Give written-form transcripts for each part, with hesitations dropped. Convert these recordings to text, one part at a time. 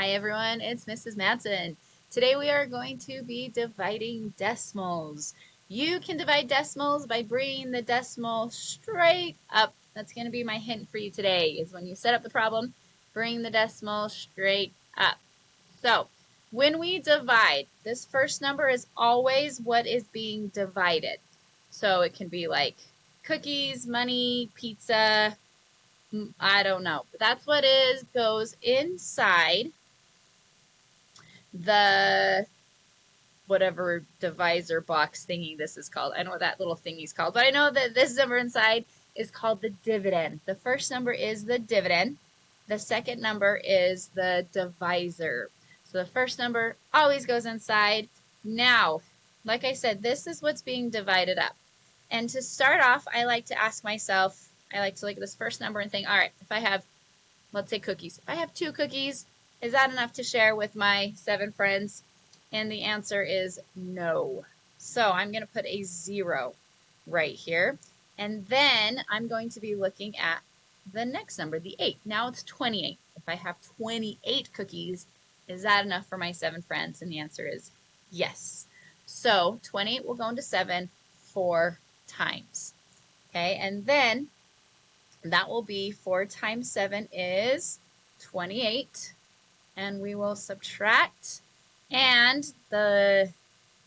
Hi everyone, it's Mrs. Madsen. Today we are going to be dividing decimals. You can divide decimals by bringing the decimal straight up. That's going to be my hint for you today, is when you set up the problem, bring the decimal straight up. So, when we divide, this first number is always what is being divided. So it can be like cookies, money, pizza, I don't know. But that's what goes inside the whatever divisor box thingy this is called. I know what that little thingy's called, but I know that this number inside is called the dividend. The first number is the dividend. The second number is the divisor. So the first number always goes inside. Now, like I said, this is what's being divided up. And to start off, I like to ask myself, I like to look at this first number and think, all right, if I have, let's say cookies. If I have 2 cookies, is that enough to share with my 7 friends? And the answer is no. So I'm going to put a 0 right here. And then I'm going to be looking at the next number, the 8. Now it's 28. If I have 28 cookies, is that enough for my 7 friends? And the answer is yes. So 28 will go into 7 4 times. Okay, and then that will be 4 times 7 is 28. And we will subtract. And the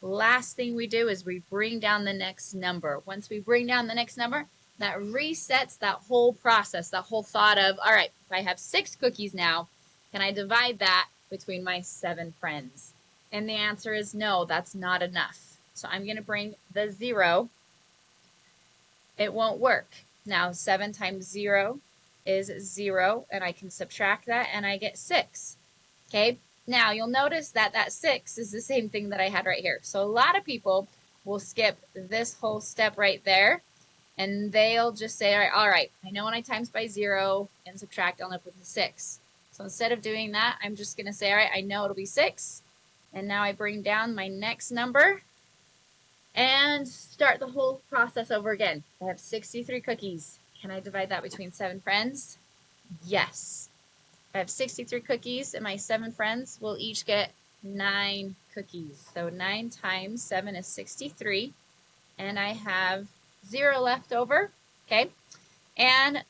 last thing we do is we bring down the next number. Once we bring down the next number, that resets that whole process, that whole thought of, all right, if I have 6 cookies now, can I divide that between my 7 friends? And the answer is no, that's not enough. So I'm going to bring the 0. It won't work. Now 7 times 0 is 0, and I can subtract that, and I get 6. Okay, now you'll notice that that 6 is the same thing that I had right here. So a lot of people will skip this whole step right there, and they'll just say, all right, I know when I times by 0 and subtract, I'll end up with a 6. So instead of doing that, I'm just going to say, all right, I know it'll be 6. And now I bring down my next number and start the whole process over again. I have 63 cookies. Can I divide that between 7 friends? Yes. I have 63 cookies, and my 7 friends will each get 9 cookies. So 9 times 7 is 63, and I have 0 left over. Okay, and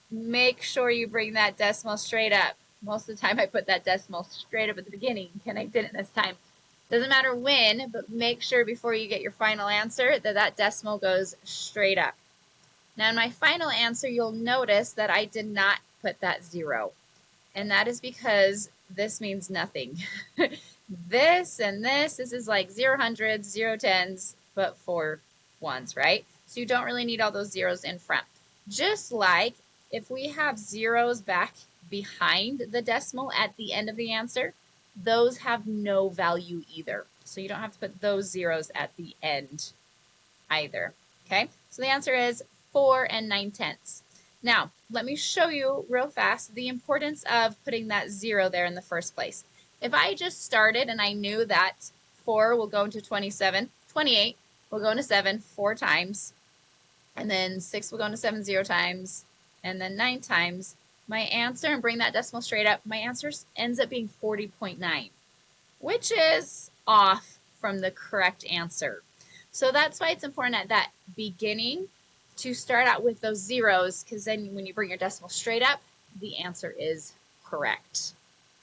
make sure you bring that decimal straight up. Most of the time I put that decimal straight up at the beginning, and I didn't this time. Doesn't matter when, but make sure before you get your final answer that that decimal goes straight up. Now in my final answer, you'll notice that I did not put that 0. And that is because this means nothing. This and this is like 0 hundreds, 0 tens, but 4 ones, right? So you don't really need all those zeros in front. Just like if we have zeros back behind the decimal at the end of the answer, those have no value either. So you don't have to put those zeros at the end either. Okay, so the answer is 4 and 9/10. Now, let me show you real fast the importance of putting that 0 there in the first place. If I just started and I knew that 4 will go into 27, 28 will go into 7 4 times, and then 6 will go into 7 0 times, and then 9 times, my answer, and bring that decimal straight up, my answer ends up being 40.9, which is off from the correct answer. So that's why it's important at that beginning to start out with those zeros, because then when you bring your decimal straight up, the answer is correct.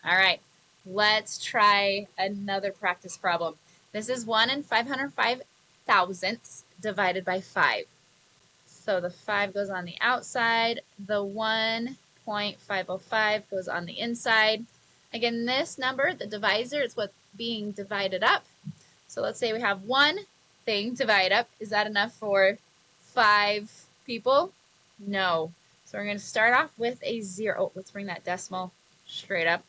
All right, let's try another practice problem. This is 1 in 505 thousandths divided by 5. So the 5 goes on the outside, the 1.505 goes on the inside. Again, this number, the divisor, is what's being divided up. So let's say we have one thing divide up. Is that enough for 5 people? No. So we're going to start off with a 0. Oh, let's bring that decimal straight up.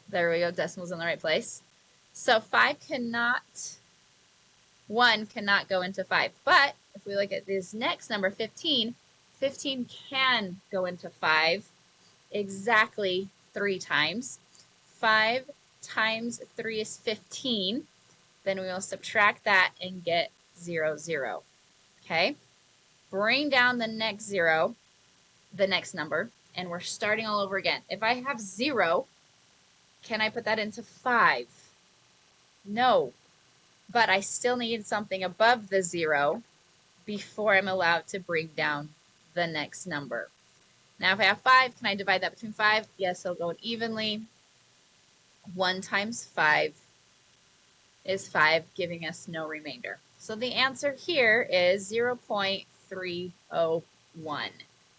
There we go. Decimal's in the right place. So 1 cannot go into 5. But if we look at this next number, 15, 15 can go into 5 exactly 3 times. 5 times 3 is 15. Then we will subtract that and get 0, 0. Okay? Bring down the next 0, the next number, and we're starting all over again. If I have 0, can I put that into 5? No, but I still need something above the 0 before I'm allowed to bring down the next number. Now, if I have 5, can I divide that between 5? Yes, it'll go evenly. 1 times 5 is 5, giving us no remainder. So the answer here is 0.301.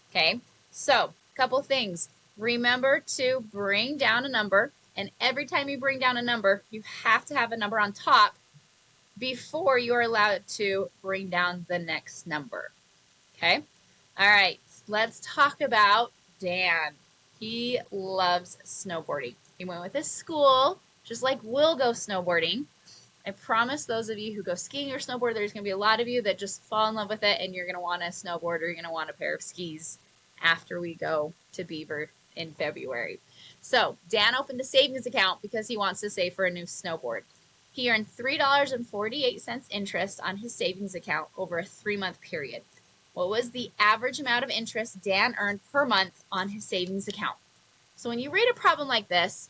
Okay, so a couple things. Remember to bring down a number, and every time you bring down a number, you have to have a number on top before you're allowed to bring down the next number. Okay, all right, let's talk about Dan. He loves snowboarding. He went with his school, just like we'll go snowboarding. I promise those of you who go skiing or snowboard, there's going to be a lot of you that just fall in love with it, and you're going to want a snowboard or you're going to want a pair of skis after we go to Beaver in February. So Dan opened a savings account because he wants to save for a new snowboard. He earned $3.48 interest on his savings account over a 3-month period. What was the average amount of interest Dan earned per month on his savings account? So when you read a problem like this,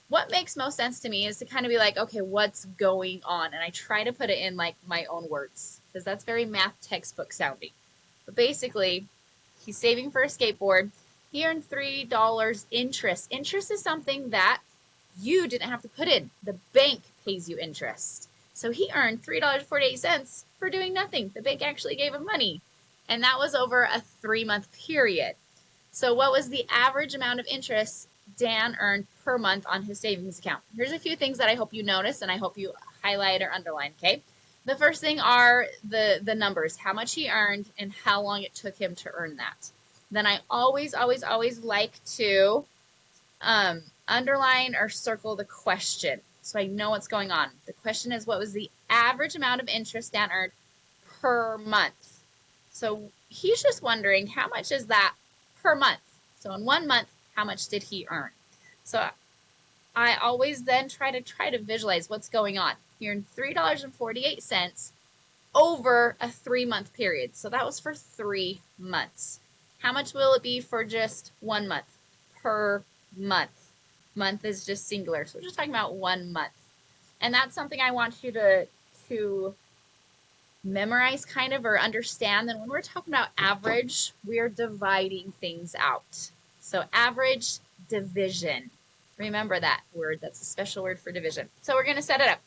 what makes most sense to me is to kind of be like, okay, what's going on? And I try to put it in like my own words because that's very math textbook sounding. But basically, he's saving for a skateboard. He earned $3 interest. Interest is something that you didn't have to put in. The bank pays you interest. So he earned $3.48 for doing nothing. The bank actually gave him money. And that was over a 3-month period. So what was the average amount of interest Dan earned per month on his savings account? Here's a few things that I hope you notice and I hope you highlight or underline, okay? The first thing are the numbers, how much he earned and how long it took him to earn that. Then I always like to underline or circle the question so I know what's going on. The question is, what was the average amount of interest Dan earned per month? So he's just wondering, how much is that per month? So in 1 month, how much did he earn? So I always then try to visualize what's going on. He earned $3.48 over a 3-month period. So that was for 3 months. How much will it be for just 1 month? Per month. Month is just singular. So we're just talking about 1 month. And that's something I want you to memorize kind of or understand. Then when we're talking about average, we are dividing things out. So average division. Remember that word. That's a special word for division. So we're going to set it up.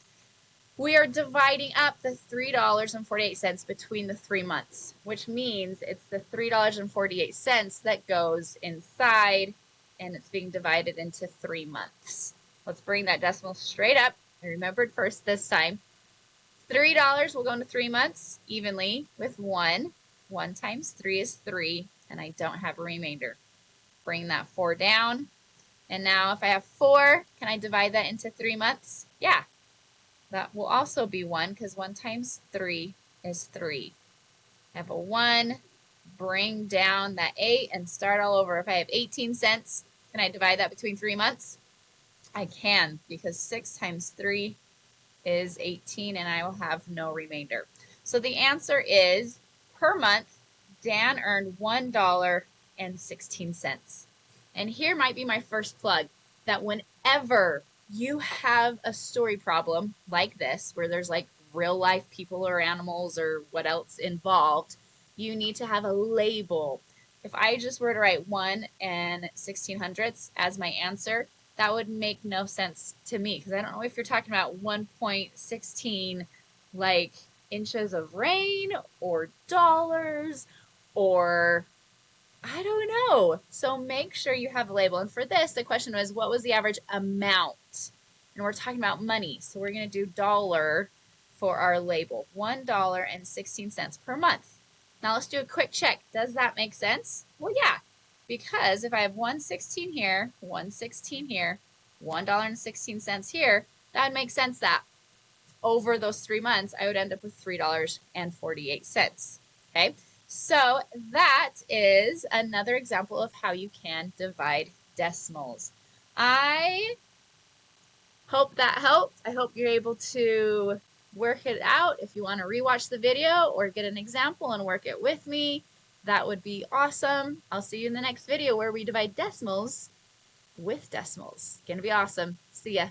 We are dividing up the $3.48 between the 3 months, which means it's the $3.48 that goes inside, and it's being divided into 3 months. Let's bring that decimal straight up. I remembered first this time. $3 will go into 3 months evenly with 1. 1 times 3 is 3, and I don't have a remainder. Bring that 4 down. And now if I have 4, can I divide that into 3 months? Yeah. That will also be 1 because 1 times 3 is 3. I have a 1. Bring down that 8 and start all over. If I have 18 cents, can I divide that between 3 months? I can, because 6 times 3 is 18, and I will have no remainder. So the answer is, per month, Dan earned $1.16. And here might be my first plug, that whenever you have a story problem like this, where there's like real life people or animals or what else involved, you need to have a label. If I just were to write 1 and 1600ths as my answer, that would make no sense to me, because I don't know if you're talking about 1.16 like inches of rain or dollars or I don't know. So make sure you have a label. And for this, the question was, what was the average amount? And we're talking about money. So we're going to do dollar for our label. $1.16 per month. Now let's do a quick check. Does that make sense? Well, yeah. Because if I have 116 here, 116 here, $1.16 here, that would make sense that over those 3 months, I would end up with $3.48. Okay, so that is another example of how you can divide decimals. I hope that helped. I hope you're able to work it out. If you want to rewatch the video or get an example and work it with me, that would be awesome. I'll see you in the next video where we divide decimals with decimals. Gonna be awesome. See ya.